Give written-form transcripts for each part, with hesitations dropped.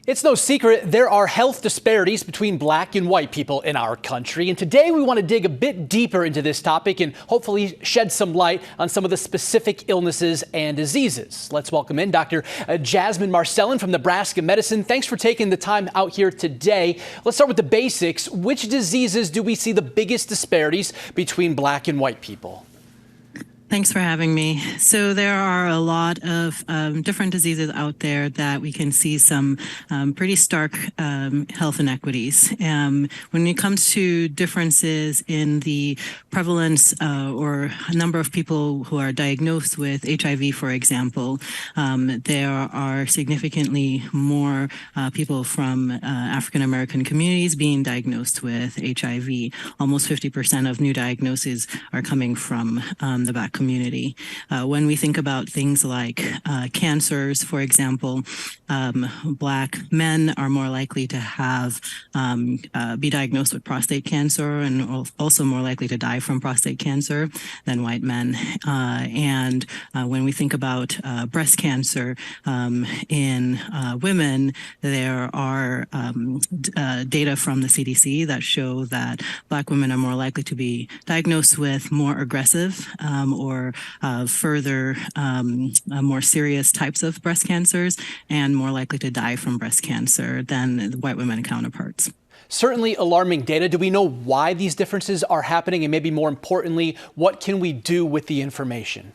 It's no secret there are health disparities between black and white people in our country. And today we want to dig a bit deeper into this topic and hopefully shed some light on some of the specific illnesses and diseases. Let's welcome in Dr. Jasmine Marcelin from Nebraska Medicine. Thanks for taking the time out here today. Let's start with the basics. Which diseases do we see the biggest disparities between black and white people? Thanks for having me. So there are a lot of different diseases out there that we can see some pretty stark health inequities. When it comes to differences in the prevalence or number of people who are diagnosed with HIV, for example, there are significantly more people from African American communities being diagnosed with HIV. Almost 50% of new diagnoses are coming from the Black community. When we think about things like cancers, for example, Black men are more likely to have be diagnosed with prostate cancer and also more likely to die from prostate cancer than white men. And when we think about breast cancer in women, there are data from the CDC that show that Black women are more likely to be diagnosed with more aggressive or further more serious types of breast cancers and more likely to die from breast cancer than white women counterparts. Certainly alarming data. Do we know why these differences are happening? And maybe more importantly, what can we do with the information?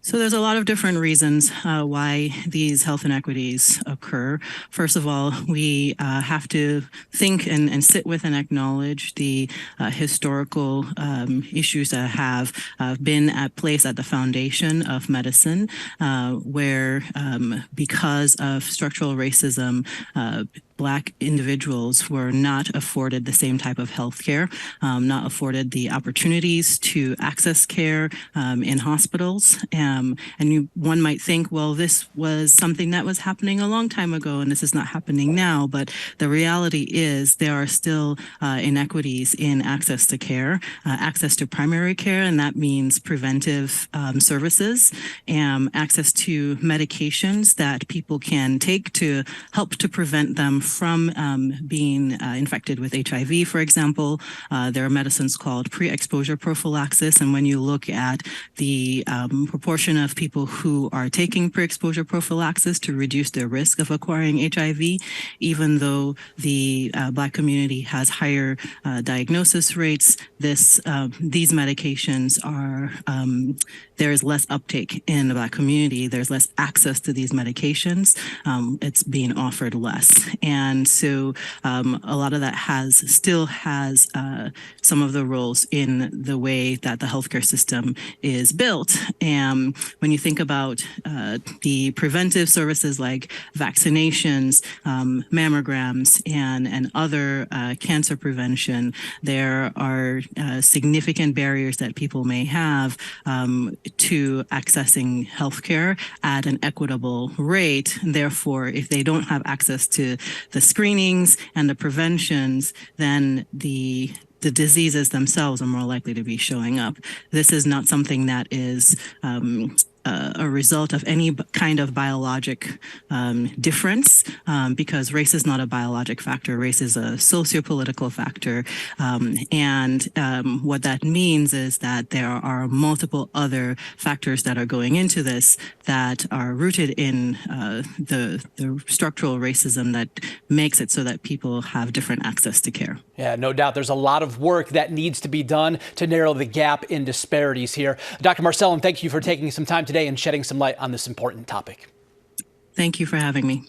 So there's a lot of different reasons why these health inequities occur. First of all, we have to think and sit with and acknowledge the historical issues that have been at place at the foundation of medicine, where because of structural racism, Black individuals were not afforded the same type of health care, not afforded the opportunities to access care in hospitals. One might think, well, this was something that was happening a long time ago and this is not happening now. But the reality is there are still inequities in access to care, access to primary care, and that means preventive services, access to medications that people can take to help to prevent them from being infected with HIV, for example. There are medicines called pre-exposure prophylaxis, and when you look at the proportion of people who are taking pre-exposure prophylaxis to reduce their risk of acquiring HIV, even though the Black community has higher diagnosis rates, these medications are there is less uptake in the Black community. There's less access to these medications. It's being offered less. And so a lot of that still has some of the roles in the way that the healthcare system is built. And when you think about the preventive services like vaccinations, mammograms, and other cancer prevention, there are significant barriers that people may have to accessing healthcare at an equitable rate. Therefore, if they don't have access to the screenings and the preventions, then the diseases themselves are more likely to be showing up. This is not something that is a result of any kind of biologic difference, because race is not a biologic factor. Race is a sociopolitical factor. What that means is that there are multiple other factors that are going into this that are rooted in the structural racism that makes it so that people have different access to care. Yeah, no doubt. There's a lot of work that needs to be done to narrow the gap in disparities here. Dr. Marcelin, thank you for taking some time today and shedding some light on this important topic. Thank you for having me.